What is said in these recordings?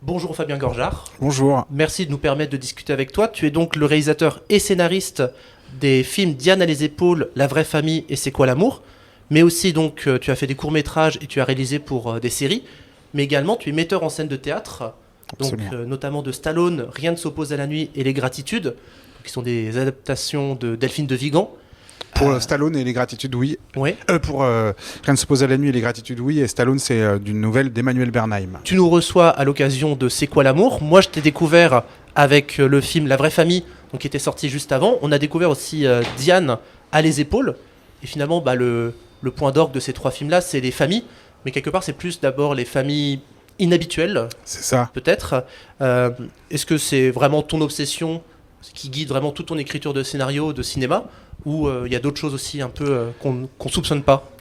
Bonjour Fabien Gorjard. Bonjour. Merci de nous permettre de discuter avec toi. Tu es donc le réalisateur et scénariste des films Diane à les épaules, La vraie famille et C'est quoi l'amour. Mais aussi donc tu as fait des courts-métrages et tu as réalisé pour des séries. Mais également tu es metteur en scène de théâtre. Donc notamment de Stallone, Rien ne s'oppose à la nuit et Les Gratitudes, qui sont des adaptations de Delphine de Vigan. Pour Stallone et Les Gratitudes, oui. Oui. Pour Rien ne s'oppose à la nuit et Les Gratitudes, oui. Et Stallone, c'est d'une nouvelle d'Emmanuel Bernheim. Tu nous reçois à l'occasion de C'est quoi l'amour. Moi, je t'ai découvert avec le film La vraie famille, donc, qui était sorti juste avant. On a découvert aussi Diane à les épaules. Et finalement, le point d'orgue de ces trois films-là, c'est les familles. Mais quelque part, c'est plus d'abord les familles inhabituelles. C'est ça. Peut-être. Est-ce que c'est vraiment ton obsession qui guide vraiment toute ton écriture de scénario, de cinéma, ou il y a d'autres choses aussi un peu qu'on soupçonne pas?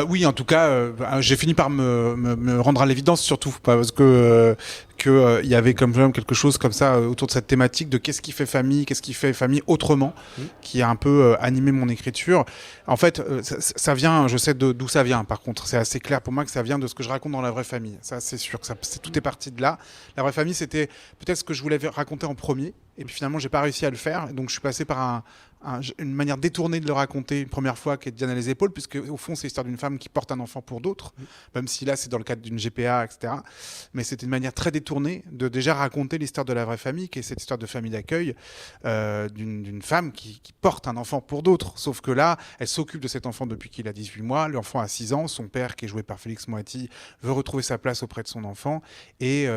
Oui, en tout cas, j'ai fini par me rendre à l'évidence, surtout parce que il y avait comme quelque chose comme ça autour de cette thématique de qu'est-ce qui fait famille autrement, qui a un peu animé mon écriture. En fait, ça vient, je sais d'où ça vient. Par contre, c'est assez clair pour moi que ça vient de ce que je raconte dans La vraie famille. Ça, c'est sûr, tout est parti de là. La vraie famille, c'était peut-être ce que je voulais raconter en premier, et puis finalement, j'ai pas réussi à le faire. Donc, je suis passé par une manière détournée de le raconter une première fois, qui est Diane à les épaules, puisque au fond, c'est l'histoire d'une femme qui porte un enfant pour d'autres, même si là, c'est dans le cadre d'une GPA, etc. Mais c'était une manière très détournée de déjà raconter l'histoire de la vraie famille, qui est cette histoire de famille d'accueil d'une femme qui porte un enfant pour d'autres. Sauf que là, elle s'occupe de cet enfant depuis qu'il a 18 mois, l'enfant a 6 ans, son père, qui est joué par Félix Moati, veut retrouver sa place auprès de son enfant, et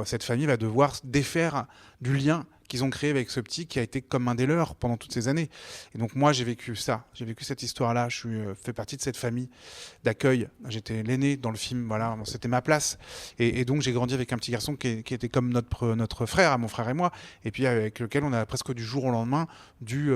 cette famille va devoir défaire du lien qu'ils ont créé avec ce petit qui a été comme un des leurs pendant toutes ces années. Et donc moi, j'ai vécu ça, j'ai vécu cette histoire-là, je fais partie de cette famille d'accueil. J'étais l'aîné dans le film, voilà, c'était ma place. Et donc j'ai grandi avec un petit garçon qui était comme notre frère, mon frère et moi, et puis avec lequel on a presque du jour au lendemain dû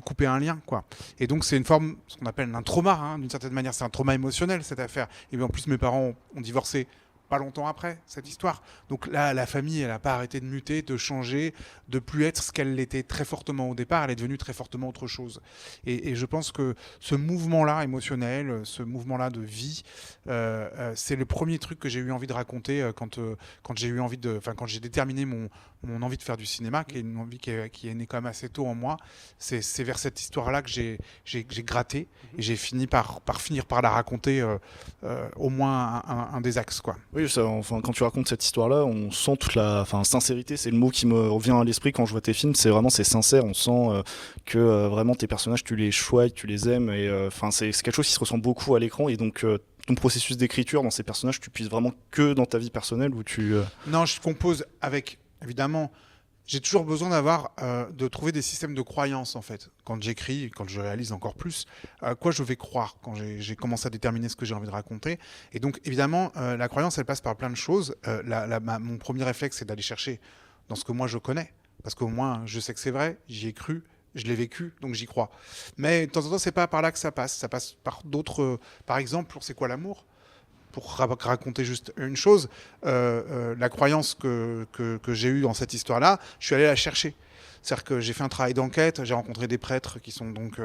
couper un lien, quoi. Et donc c'est une forme, ce qu'on appelle un trauma, hein, d'une certaine manière, c'est un trauma émotionnel, cette affaire. Et bien en plus, mes parents ont divorcé pas longtemps après cette histoire. Donc là, la famille, elle n'a pas arrêté de muter, de changer, de plus être ce qu'elle était très fortement au départ. Elle est devenue très fortement autre chose. Et je pense que ce mouvement-là émotionnel, ce mouvement-là de vie, c'est le premier truc que j'ai eu envie de raconter quand j'ai déterminé mon envie de faire du cinéma, qui est une envie qui est née quand même assez tôt en moi. C'est vers cette histoire-là que j'ai gratté et j'ai fini par finir par la raconter au moins un des axes, quoi. Oui, quand tu racontes cette histoire-là, on sent toute la sincérité, c'est le mot qui me revient à l'esprit quand je vois tes films, c'est sincère, on sent que vraiment tes personnages, tu les choisis, tu les aimes, et c'est quelque chose qui se ressent beaucoup à l'écran, et donc ton processus d'écriture dans ces personnages, tu puisses vraiment que dans ta vie personnelle où tu... Non, je compose avec, évidemment... J'ai toujours besoin de trouver des systèmes de croyance, en fait. Quand j'écris, quand je réalise encore plus, quoi je vais croire quand j'ai commencé à déterminer ce que j'ai envie de raconter. Et donc, évidemment, la croyance, elle passe par plein de choses. Mon premier réflexe, c'est d'aller chercher dans ce que moi je connais. Parce qu'au moins, je sais que c'est vrai, j'y ai cru, je l'ai vécu, donc j'y crois. Mais de temps en temps, c'est pas par là que ça passe. Ça passe par d'autres... par exemple, pour C'est quoi l'amour ? Pour raconter juste une chose, la croyance que j'ai eue dans cette histoire-là, je suis allé la chercher. C'est-à-dire que j'ai fait un travail d'enquête, j'ai rencontré des prêtres qui sont donc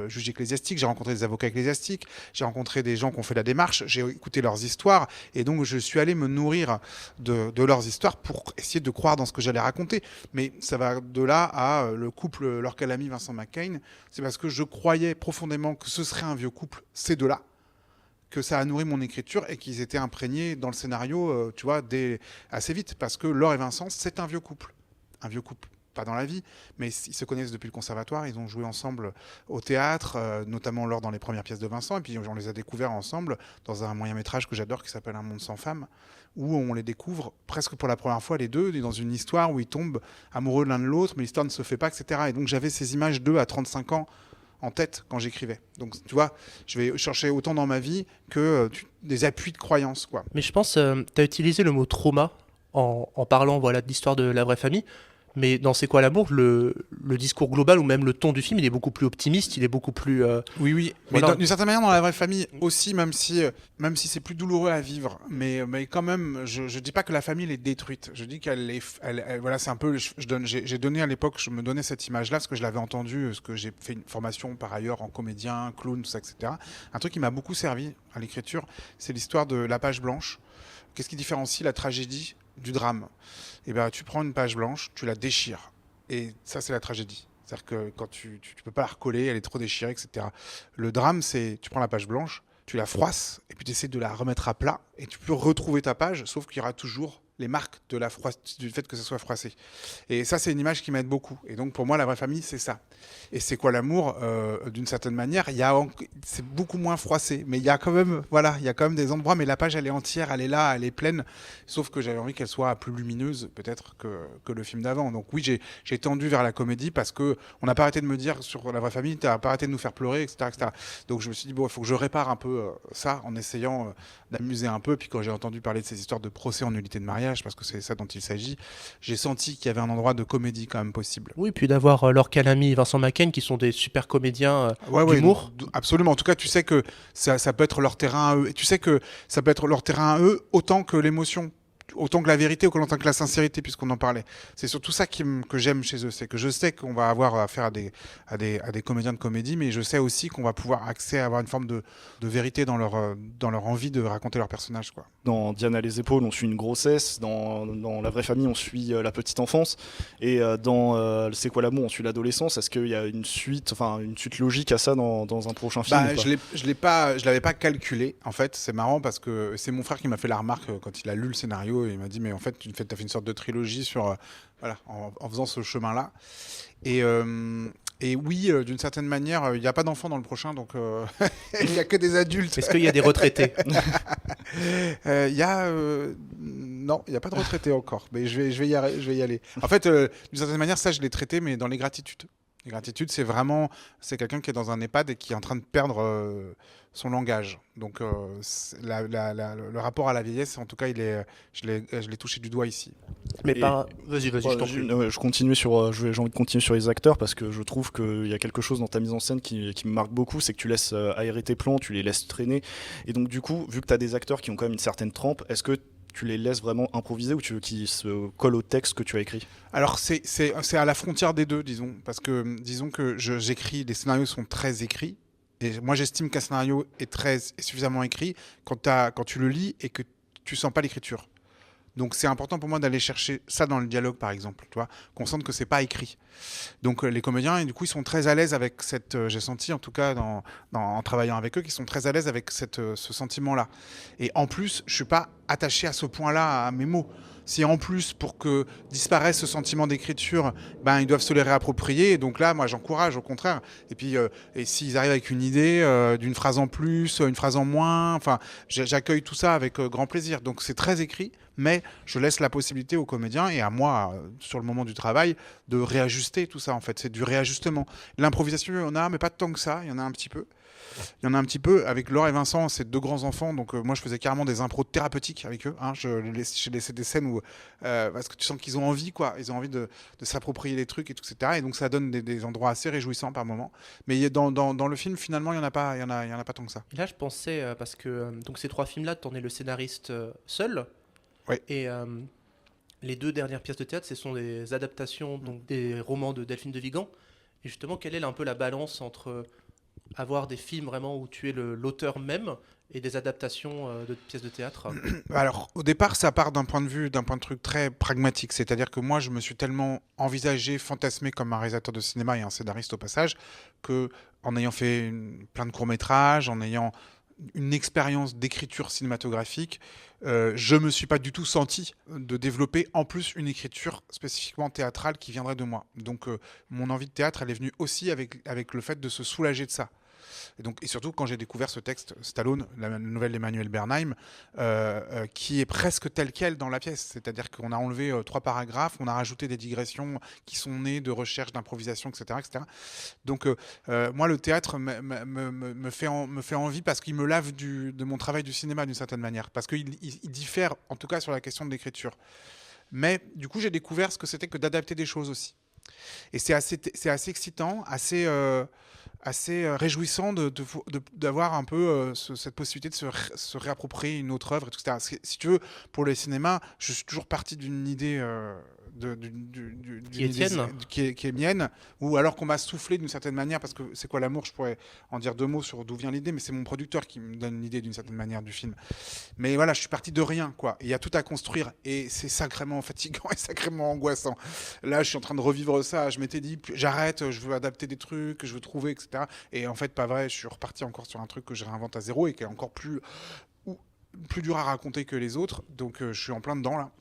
juges ecclésiastiques, j'ai rencontré des avocats ecclésiastiques, j'ai rencontré des gens qui ont fait la démarche, j'ai écouté leurs histoires, et donc je suis allé me nourrir de leurs histoires pour essayer de croire dans ce que j'allais raconter. Mais ça va de là à le couple Laure Calamy, Vincent McCain, c'est parce que je croyais profondément que ce serait un vieux couple, ces deux-là, que ça a nourri mon écriture et qu'ils étaient imprégnés dans le scénario, tu vois, assez vite. Parce que Laure et Vincent, c'est un vieux couple. Un vieux couple, pas dans la vie, mais ils se connaissent depuis le conservatoire. Ils ont joué ensemble au théâtre, notamment Laure dans les premières pièces de Vincent. Et puis on les a découverts ensemble dans un moyen-métrage que j'adore qui s'appelle Un monde sans femmes, où on les découvre presque pour la première fois, les deux, dans une histoire où ils tombent amoureux l'un de l'autre, mais l'histoire ne se fait pas, etc. Et donc j'avais ces images d'eux à 35 ans en tête quand j'écrivais. Donc, tu vois, je vais chercher autant dans ma vie que des appuis de croyance, quoi. Mais je pense tu as utilisé le mot trauma en parlant de l'histoire de la vraie famille. Mais dans C'est quoi l'amour, le discours global ou même le ton du film, il est beaucoup plus optimiste, il est beaucoup plus... Oui, mais d'une certaine manière, dans La vraie famille aussi, même si c'est plus douloureux à vivre, mais quand même, je dis pas que la famille est détruite. Je dis voilà, c'est un peu... J'ai donné à l'époque, je me donnais cette image-là, parce que je l'avais entendu, parce que j'ai fait une formation par ailleurs en comédien, clown, tout ça, etc. Un truc qui m'a beaucoup servi à l'écriture, c'est l'histoire de la page blanche. Qu'est-ce qui différencie la tragédie du drame, et ben tu prends une page blanche, tu la déchires. Et ça, c'est la tragédie. C'est-à-dire que quand tu peux pas la recoller, elle est trop déchirée, etc. Le drame, c'est tu prends la page blanche, tu la froisses, et puis tu essaies de la remettre à plat, et tu peux retrouver ta page, sauf qu'il y aura toujours les marques de du fait que ça soit froissé. Et ça, c'est une image qui m'aide beaucoup. Et donc, pour moi, la vraie famille, c'est ça. Et c'est quoi l'amour d'une certaine manière, c'est beaucoup moins froissé, mais il y a quand même, voilà, il y a quand même des endroits, mais la page, elle est entière, elle est là, elle est pleine, sauf que j'avais envie qu'elle soit plus lumineuse, peut-être, que le film d'avant. Donc oui, j'ai tendu vers la comédie parce que on n'a pas arrêté de me dire sur la vraie famille, t'as pas arrêté de nous faire pleurer, etc., etc. Donc je me suis dit, bon, il faut que je répare un peu ça en essayant d'amuser un peu. Puis quand j'ai entendu parler de ces histoires de procès en nullité de mariage, parce que c'est ça dont il s'agit, j'ai senti qu'il y avait un endroit de comédie quand même possible. Oui, puis d'avoir Laure Calamy et Vincent Macaigne qui sont des super comédiens d'humour. Absolument. En tout cas, tu sais que ça peut être leur terrain à eux. Et tu sais que ça peut être leur terrain à eux autant que l'émotion. Autant que la vérité, autant que la sincérité, puisqu'on en parlait. C'est surtout ça que j'aime chez eux. C'est que je sais qu'on va avoir affaire à des comédiens de comédie, mais je sais aussi qu'on va pouvoir avoir une forme de vérité dans leur envie de raconter leur personnage, quoi. Dans Diane a les épaules, on suit une grossesse. Dans La vraie famille, on suit la petite enfance. Et dans C'est quoi l'amour, on suit l'adolescence. Est-ce qu'il y a une suite logique à ça dans un prochain film ou pas? Je l'avais pas calculé. En fait, c'est marrant parce que c'est mon frère qui m'a fait la remarque quand il a lu le scénario. Et il m'a dit, mais en fait, tu as fait une sorte de trilogie sur, voilà, en faisant ce chemin-là. Et oui, d'une certaine manière, il n'y a pas d'enfants dans le prochain, donc il n'y a que des adultes. Est-ce qu'il y a des retraités? Non, il n'y a pas de retraités encore, mais je vais y aller. En fait, d'une certaine manière, ça, je l'ai traité, mais dans les gratitudes. Les gratitudes, c'est quelqu'un qui est dans un EHPAD et qui est en train de perdre son langage. Donc, le rapport à la vieillesse, en tout cas, je l'ai touché du doigt ici. Mais vas-y, je t'en prie. J'ai envie de continuer sur les acteurs parce que je trouve qu'il y a quelque chose dans ta mise en scène qui me marque beaucoup, c'est que tu laisses aérer tes plans, tu les laisses traîner. Et donc, du coup, vu que tu as des acteurs qui ont quand même une certaine trempe, est-ce que tu les laisses vraiment improviser ou tu veux qu'ils se collent au texte que tu as écrit? Alors c'est à la frontière des deux, disons, parce que disons que j'écris, les scénarios sont très écrits, et moi j'estime qu'un scénario est suffisamment écrit quand tu le lis et que tu sens pas l'écriture. Donc c'est important pour moi d'aller chercher ça dans le dialogue, par exemple, tu vois, qu'on sente que c'est pas écrit. Donc les comédiens, et du coup, ils sont très à l'aise avec j'ai senti en tout cas en travaillant avec eux, qu'ils sont très à l'aise avec ce sentiment-là. Et en plus, je suis pas attaché à ce point-là à mes mots. Si en plus, pour que disparaisse ce sentiment d'écriture, ils doivent se les réapproprier. Et donc là, moi, j'encourage, au contraire. Et puis, et s'ils arrivent avec une idée d'une phrase en plus, une phrase en moins, enfin, j'accueille tout ça avec grand plaisir. Donc c'est très écrit, mais je laisse la possibilité aux comédiens et à moi, sur le moment du travail, de réajuster tout ça. En fait, c'est du réajustement. L'improvisation, il y en a, mais pas tant que ça. Il y en a un petit peu. Il y en a un petit peu. Avec Laure et Vincent, c'est deux grands enfants, donc moi je faisais carrément des impros thérapeutiques avec eux. J'ai laissé des scènes où parce que tu sens qu'ils ont envie, quoi. Ils ont envie de s'approprier les trucs et tout, etc. Et donc ça donne des endroits assez réjouissants par moment. Mais dans le film, finalement, il y en a pas tant que ça. Et là, je pensais parce que donc ces trois films-là, t'en es le scénariste seul. Ouais. Et les deux dernières pièces de théâtre, ce sont des adaptations donc des romans de Delphine de Vigan. Et justement, quelle est un peu la balance entre avoir des films vraiment où tu es l'auteur même et des adaptations de pièces de théâtre? Alors, au départ, ça part d'un point de truc très pragmatique. C'est-à-dire que moi, je me suis tellement envisagé, fantasmé comme un réalisateur de cinéma et un scénariste au passage, que en ayant fait plein de courts-métrages, en ayant une expérience d'écriture cinématographique, je me suis pas du tout senti de développer en plus une écriture spécifiquement théâtrale qui viendrait de moi. Donc mon envie de théâtre, elle est venue aussi avec le fait de se soulager de ça. Et surtout quand j'ai découvert ce texte Stallone, la nouvelle d'Emmanuel Bernheim, qui est presque tel quel dans la pièce, c'est-à-dire qu'on a enlevé 3 paragraphes, on a rajouté des digressions qui sont nées de recherche, d'improvisation, etc., etc. Donc moi le théâtre me fait envie parce qu'il me lave de mon travail du cinéma d'une certaine manière, parce qu'il diffère en tout cas sur la question de l'écriture. Mais du coup j'ai découvert ce que c'était que d'adapter des choses aussi. Et c'est assez excitant, assez réjouissant d'avoir un peu cette possibilité de se réapproprier une autre œuvre, etc. Si tu veux, pour le cinéma, je suis toujours parti d'une idée Qui est tienne. qui est mienne, ou alors qu'on m'a soufflé d'une certaine manière, parce que c'est quoi l'amour, je pourrais en dire 2 mots sur d'où vient l'idée, mais c'est mon producteur qui me donne l'idée d'une certaine manière du film. Mais voilà, je suis parti de rien, quoi. Il y a tout à construire, et c'est sacrément fatigant et sacrément angoissant. Là, je suis en train de revivre ça. Je m'étais dit, j'arrête, je veux adapter des trucs, je veux trouver, etc. Et en fait, pas vrai, je suis reparti encore sur un truc que je réinvente à zéro et qui est encore plus dur à raconter que les autres. Donc, je suis en plein dedans, là.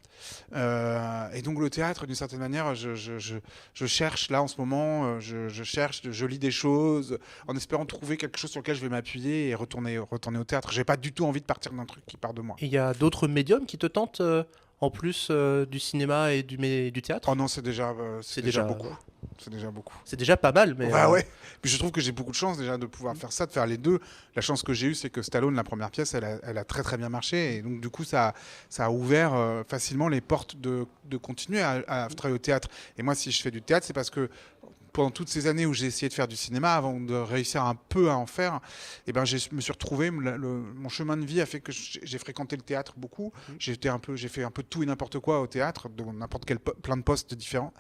Et donc le théâtre, d'une certaine manière, je cherche là en ce moment, je lis des choses en espérant trouver quelque chose sur lequel je vais m'appuyer et retourner au théâtre. J'ai pas du tout envie de partir d'un truc qui part de moi. Et il y a d'autres médiums qui te tentent en plus du cinéma et du théâtre? Oh non, c'est déjà beaucoup. ouais. C'est déjà beaucoup. C'est déjà pas mal, mais Ouais. Puis je trouve que j'ai beaucoup de chance déjà de pouvoir faire ça, de faire les deux. La chance que j'ai eue, c'est que Stallone, la première pièce, elle a très très bien marché. Et donc du coup, ça a ouvert facilement les portes de continuer à travailler au théâtre. Et moi, si je fais du théâtre, c'est parce que pendant toutes ces années où j'ai essayé de faire du cinéma, avant de réussir un peu à en faire, eh ben, je me suis retrouvé, mon chemin de vie a fait que j'ai fréquenté le théâtre beaucoup. J'ai fait un peu de tout et n'importe quoi au théâtre, de n'importe quel plein de postes différents.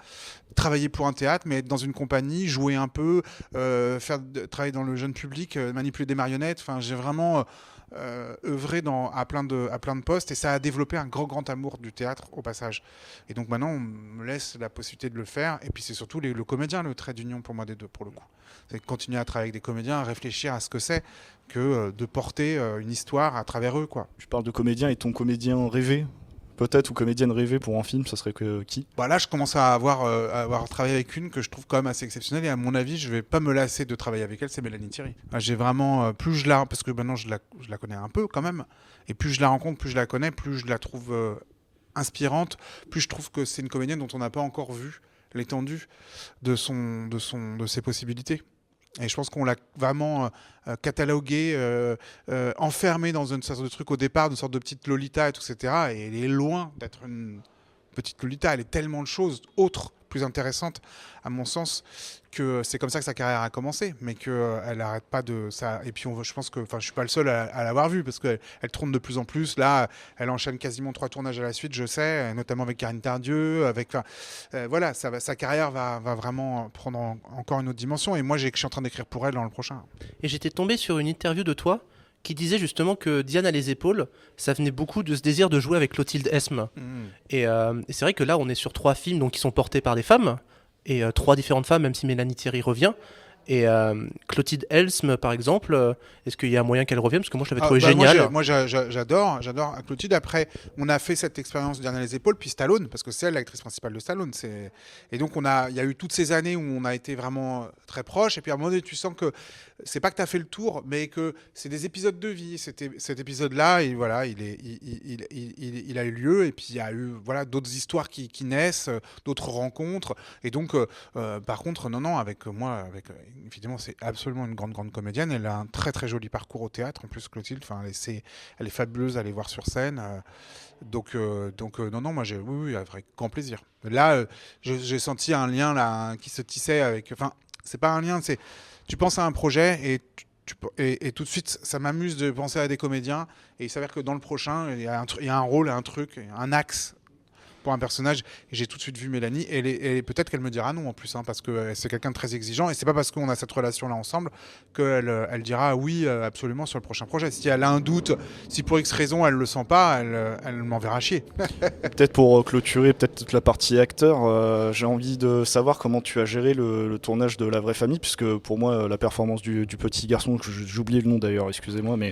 Travailler pour un théâtre, mais être dans une compagnie, jouer un peu, travailler dans le jeune public, manipuler des marionnettes. Enfin, j'ai vraiment œuvré à plein de postes, et ça a développé un grand amour du théâtre au passage. Et donc maintenant, on me laisse la possibilité de le faire. Et puis c'est surtout le comédien, le trait d'union pour moi des deux, pour le coup. C'est de continuer à travailler avec des comédiens, à réfléchir à ce que c'est que de porter une histoire à travers eux, quoi. Tu parles de comédien, et ton comédien rêvé peut-être, ou comédienne rêvée pour un film, ça serait qui? Bah là, je commence à avoir travaillé avec une que je trouve quand même assez exceptionnelle, et à mon avis, je vais pas me lasser de travailler avec elle, c'est Mélanie Thierry. J'ai vraiment, parce que maintenant je la connais un peu quand même, et plus je la rencontre, plus je la connais, plus je la trouve inspirante, plus je trouve que c'est une comédienne dont on n'a pas encore vu l'étendue de ses possibilités. Et je pense qu'on l'a vraiment catalogué, enfermé dans une sorte de truc au départ, une sorte de petite Lolita et tout, etc. Et elle est loin d'être une petite Lolita. Elle est tellement de choses autres, plus intéressantes, à mon sens, que c'est comme ça que sa carrière a commencé, mais qu'elle n'arrête pas de ça. Et puis je pense que, je suis pas le seul à l'avoir vu, parce qu'elle tourne de plus en plus. Là, elle enchaîne quasiment 3 tournages à la suite, je sais, notamment avec Karine Tardieu, voilà, sa carrière va vraiment prendre encore une autre dimension. Et moi, je suis en train d'écrire pour elle dans le prochain. Et j'étais tombé sur une interview de toi qui disait justement que Diane a les épaules, ça venait beaucoup de ce désir de jouer avec Clotilde Esme. Et c'est vrai que là, on est sur 3 films donc, qui sont portés par des femmes, et 3 différentes femmes, même si Mélanie Thierry revient. Et Clotilde Esme, par exemple, est-ce qu'il y a un moyen qu'elle revienne? Parce que moi, je l'avais trouvé génial. Moi, j'adore Clotilde. Après, on a fait cette expérience de Dernier les épaules, puis Stallone, parce que c'est elle l'actrice principale de Stallone. Et donc, il y a eu toutes ces années où on a été vraiment très proches. Et puis, à un moment donné, tu sens que c'est pas que tu as fait le tour, mais que c'est des épisodes de vie. Cet épisode-là, et voilà, il a eu lieu. Et puis, il y a eu d'autres histoires qui naissent, d'autres rencontres. Et donc, par contre, non, avec moi, évidemment, c'est absolument une grande comédienne. Elle a un très très joli parcours au théâtre. En plus, Clotilde, elle est fabuleuse à les voir sur scène. Donc, non, moi, oui, avec grand plaisir. Là, j'ai senti un lien là qui se tissait avec. Enfin, c'est pas un lien, c'est tu penses à un projet et tout de suite, ça m'amuse de penser à des comédiens. Et il s'avère que dans le prochain, il y a un rôle, un truc, un axe pour un personnage, et j'ai tout de suite vu Mélanie, et peut-être qu'elle me dira non en plus, parce que c'est quelqu'un de très exigeant, et c'est pas parce qu'on a cette relation là ensemble qu'elle dira oui absolument sur le prochain projet. Si elle a un doute, si pour X raison elle le sent pas, elle m'enverra chier. Peut-être pour clôturer peut-être toute la partie acteur, j'ai envie de savoir comment tu as géré le tournage de La Vraie Famille, puisque pour moi la performance du petit garçon, j'ai oublié le nom d'ailleurs, excusez-moi, mais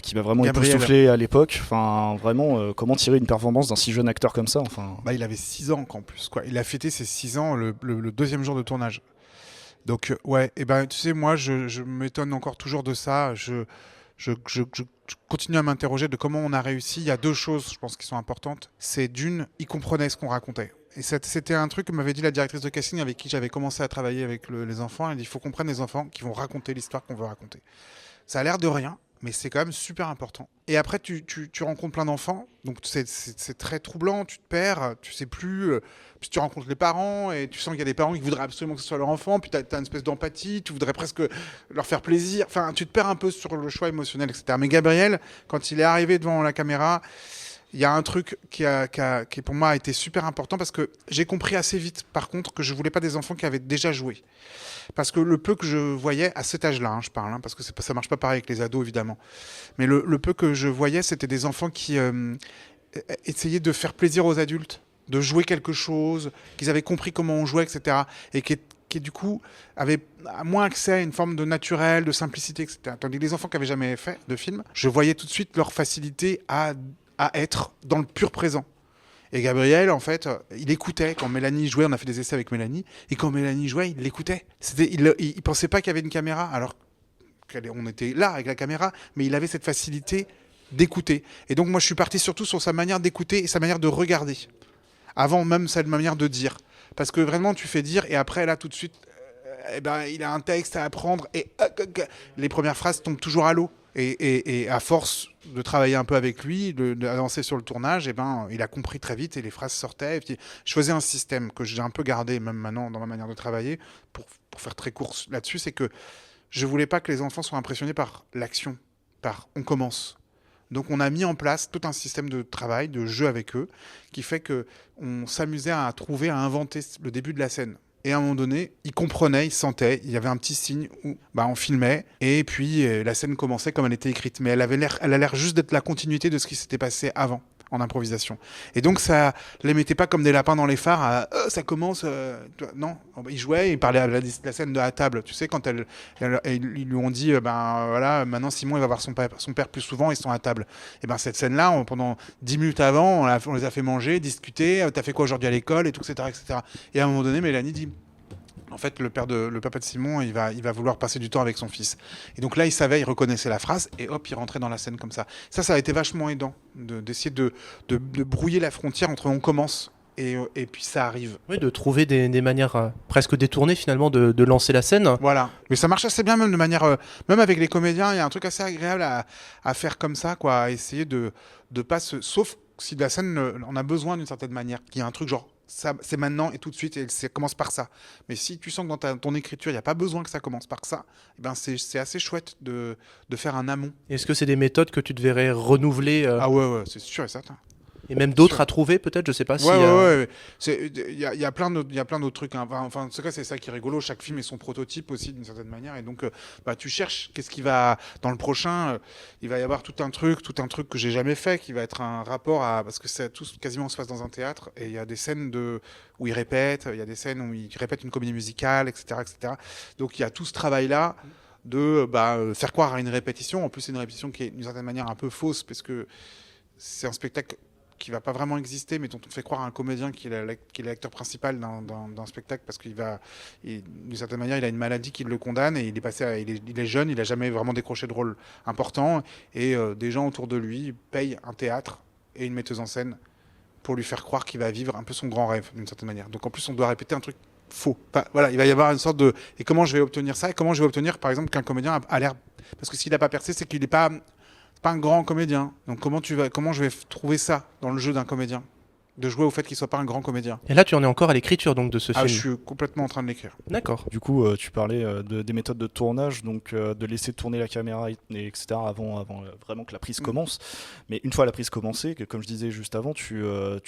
qui m'a vraiment époustouflé à l'époque, enfin vraiment comment tirer une performance d'un si jeune acteur comme ça. Il avait 6 ans en plus, quoi. Il a fêté ses 6 ans le 2e jour de tournage. Donc ouais, et tu sais, moi je m'étonne encore toujours de ça. Je continue à m'interroger de comment on a réussi. Il y a 2 choses, je pense, qui sont importantes. C'est d'une, il comprenait ce qu'on racontait. Et c'était un truc que m'avait dit la directrice de casting avec qui j'avais commencé à travailler avec les enfants. Elle dit, il faut qu'on prenne les enfants qui vont raconter l'histoire qu'on veut raconter. Ça a l'air de rien, mais c'est quand même super important. Et après, tu rencontres plein d'enfants, donc c'est très troublant, tu te perds, tu sais plus. Puis tu rencontres les parents, et tu sens qu'il y a des parents qui voudraient absolument que ce soit leur enfant, puis tu as une espèce d'empathie, tu voudrais presque leur faire plaisir. Enfin, tu te perds un peu sur le choix émotionnel, etc. Mais Gabriel, quand il est arrivé devant la caméra, il y a un truc qui pour moi a été super important, parce que j'ai compris assez vite, par contre, que je voulais pas des enfants qui avaient déjà joué. Parce que le peu que je voyais, à cet âge-là, je parle, parce que ça marche pas pareil avec les ados, évidemment. Mais le peu que je voyais, c'était des enfants qui essayaient de faire plaisir aux adultes, de jouer quelque chose, qu'ils avaient compris comment on jouait, etc. Et qui du coup, avaient moins accès à une forme de naturel, de simplicité, etc. Tandis que les enfants qui n'avaient jamais fait de film, je voyais tout de suite leur facilité à être dans le pur présent. Et Gabriel, en fait, il écoutait quand Mélanie jouait. On a fait des essais avec Mélanie. Et quand Mélanie jouait, il l'écoutait. Il pensait pas qu'il y avait une caméra, alors qu'on était là avec la caméra, mais il avait cette facilité d'écouter. Et donc, moi, je suis parti surtout sur sa manière d'écouter et sa manière de regarder, avant même sa manière de dire. Parce que vraiment, tu fais dire, et après, là, tout de suite, il a un texte à apprendre, et les premières phrases tombent toujours à l'eau. Et à force de travailler un peu avec lui, d'avancer sur le tournage, il a compris très vite et les phrases sortaient. Et puis, je faisais un système que j'ai un peu gardé, même maintenant, dans ma manière de travailler, pour faire très court là-dessus, c'est que je voulais pas que les enfants soient impressionnés par l'action, par on commence. Donc on a mis en place tout un système de travail, de jeu avec eux, qui fait qu'on s'amusait à trouver, à inventer le début de la scène. Et à un moment donné, il comprenait, il sentait, il y avait un petit signe où on filmait, et puis la scène commençait comme elle était écrite. Mais elle a l'air juste d'être la continuité de ce qui s'était passé avant, en improvisation. Et donc ça les mettait pas comme des lapins dans les phares, ça commence... non, il jouait, il parlait à la scène de la table. Tu sais, quand ils lui ont dit, voilà, maintenant Simon il va voir son père plus souvent, ils sont à table. Et cette scène-là, pendant 10 minutes avant, on les a fait manger, discuter, t'as fait quoi aujourd'hui à l'école, et tout, etc., etc. Et à un moment donné, Mélanie dit... En fait, le papa de Simon, il va vouloir passer du temps avec son fils. Et donc là, il savait, il reconnaissait la phrase, et hop, il rentrait dans la scène comme ça. Ça a été vachement aidant, d'essayer de brouiller la frontière entre on commence et puis ça arrive. Oui, de trouver des manières presque détournées finalement de lancer la scène. Voilà. Mais ça marche assez bien, même de manière... même avec les comédiens, il y a un truc assez agréable à faire comme ça, quoi. À essayer de pas se... Sauf si la scène, on a besoin d'une certaine manière, qu'il y a un truc genre... Ça, c'est maintenant et tout de suite, et ça commence par ça. Mais si tu sens que dans ton écriture, il n'y a pas besoin que ça commence par ça, c'est assez chouette de faire un amont. Est-ce que c'est des méthodes que tu te verrais renouveler Ah ouais, c'est sûr et certain. Et même d'autres à trouver, peut-être, je sais pas si... Ouais. Il y a plein d'autres trucs. Enfin, en tout cas, c'est ça qui est rigolo. Chaque film est son prototype aussi, d'une certaine manière. Et donc, tu cherches qu'est-ce qui va... Dans le prochain, il va y avoir tout un truc que j'ai jamais fait, qui va être un rapport à... Parce que tout quasiment se passe dans un théâtre. Et il y a des scènes où ils répètent, il y a des scènes où ils répètent une comédie musicale, etc., etc. Donc, il y a tout ce travail-là de faire croire à une répétition. En plus, c'est une répétition qui est, d'une certaine manière, un peu fausse, parce que c'est un spectacle qui va pas vraiment exister, mais dont on fait croire à un comédien qui est l'acteur principal d'un spectacle, parce d'une certaine manière, il a une maladie qui le condamne, et il est jeune, il a jamais vraiment décroché de rôle important, et des gens autour de lui payent un théâtre et une metteuse en scène pour lui faire croire qu'il va vivre un peu son grand rêve, d'une certaine manière. Donc en plus, on doit répéter un truc faux. Enfin, voilà, il va y avoir une sorte de... Et comment je vais obtenir ça? Et comment je vais obtenir, par exemple, qu'un comédien a l'air... Parce que s'il n'a pas percé, c'est qu'il n'est pas un grand comédien. Donc comment je vais trouver ça dans le jeu d'un comédien, de jouer au fait qu'il soit pas un grand comédien. Et là, tu en es encore à l'écriture donc de ce film. Je suis complètement en train de l'écrire. D'accord. Du coup, tu parlais des méthodes de tournage, donc de laisser tourner la caméra, etc. avant vraiment que la prise commence. Mais une fois la prise commencée, comme je disais juste avant, tu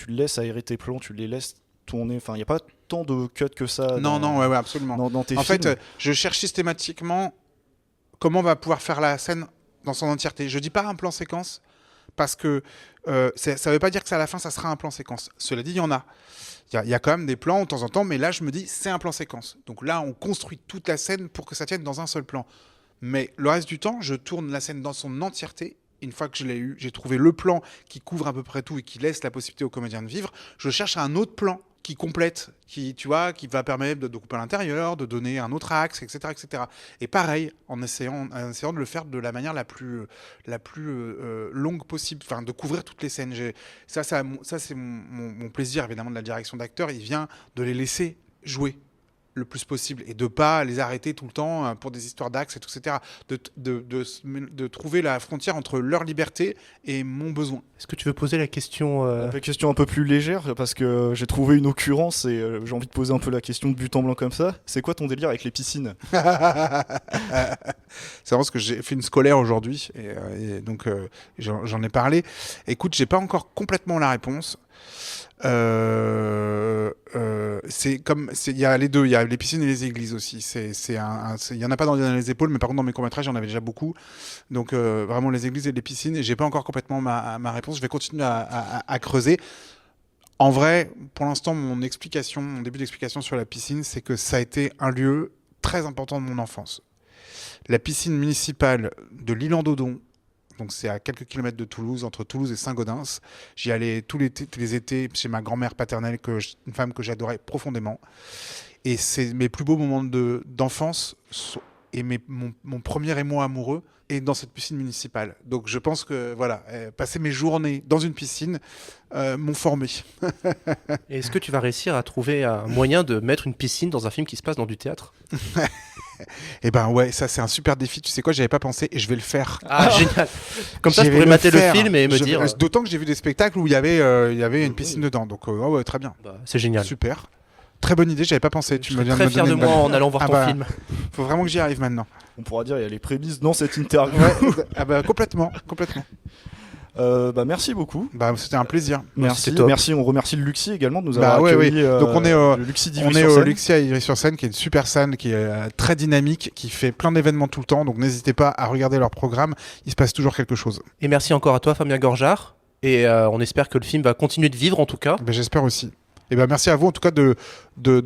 laisses aérer tes plans, tu les laisses tourner. Enfin, il n'y a pas tant de cuts que ça. Ouais, absolument. Dans tes films. Fait, je cherche systématiquement comment on va pouvoir faire la scène dans son entièreté. Je dis pas un plan séquence, parce que ça veut pas dire que à la fin ça sera un plan séquence. Cela dit, il y en a. Il y a quand même des plans de temps en temps, mais là je me dis c'est un plan séquence. Donc là on construit toute la scène pour que ça tienne dans un seul plan. Mais le reste du temps, je tourne la scène dans son entièreté. Une fois que je l'ai eu, j'ai trouvé le plan qui couvre à peu près tout et qui laisse la possibilité au comédien de vivre. Je cherche un autre plan qui complète, qui va permettre de couper à l'intérieur, de donner un autre axe, etc., etc. Et pareil, en essayant de le faire de la manière la plus longue possible, enfin de couvrir toutes les scènes. Ça c'est mon plaisir évidemment de la direction d'acteur. Il vient de les laisser jouer. le plus possible et de pas les arrêter tout le temps pour des histoires d'axe et tout, etc. De trouver la frontière entre leur liberté et mon besoin. Est-ce que tu veux poser la question Une question un peu plus légère, parce que j'ai trouvé une occurrence et j'ai envie de poser un peu la question de but en blanc comme ça. C'est quoi ton délire avec les piscines? C'est vraiment ce que j'ai fait une scolaire aujourd'hui et donc j'en ai parlé. Écoute, j'ai pas encore complètement la réponse. C'est comme il y a les deux, il y a les piscines et les églises aussi. Il y en a pas dans les épaules, mais par contre dans mes courts-métrages, il y en avait déjà beaucoup. Donc vraiment les églises et les piscines. Et j'ai pas encore complètement ma réponse. Je vais continuer à creuser. En vrai, pour l'instant, mon début d'explication sur la piscine, c'est que ça a été un lieu très important de mon enfance. La piscine municipale de l'Île-en-Dodon. Donc c'est à quelques kilomètres de Toulouse, entre Toulouse et Saint-Gaudens. J'y allais tous les étés chez ma grand-mère paternelle, une femme que j'adorais profondément. Et c'est mes plus beaux moments d'enfance et mon premier émoi amoureux est dans cette piscine municipale. Donc je pense que voilà, passer mes journées dans une piscine m'ont formé. Et est-ce que tu vas réussir à trouver un moyen de mettre une piscine dans un film qui se passe dans du théâtre? Eh ben ouais, ça c'est un super défi. Tu sais quoi, j'y avais pas pensé et je vais le faire. Ah génial. Comme ça je pourrais mater le film et me dire. D'autant que j'ai vu des spectacles où il y avait une piscine dedans. Donc ouais, très bien. Bah, c'est génial. Super. Très bonne idée, j'avais pas pensé. Je suis très fier de moi en allant voir ton film. Faut vraiment que j'y arrive maintenant. On pourra dire il y a les prémices dans cette interview. Ouais, complètement. Merci beaucoup. C'était un plaisir. Merci. On remercie le Luxi également de nous avoir accueillis. Donc on est au Luxi à Ivry-sur-Seine, qui est une super scène, qui est très dynamique, qui fait plein d'événements tout le temps. Donc n'hésitez pas à regarder leur programme. Il se passe toujours quelque chose. Et merci encore à toi, Fabien Gorjard. Et on espère que le film va continuer de vivre en tout cas. J'espère aussi. Et merci à vous en tout cas de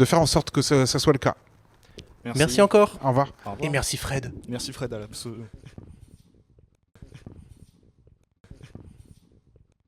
faire en sorte que ça soit le cas. Merci encore. Au revoir. Et merci Fred. Merci Fred.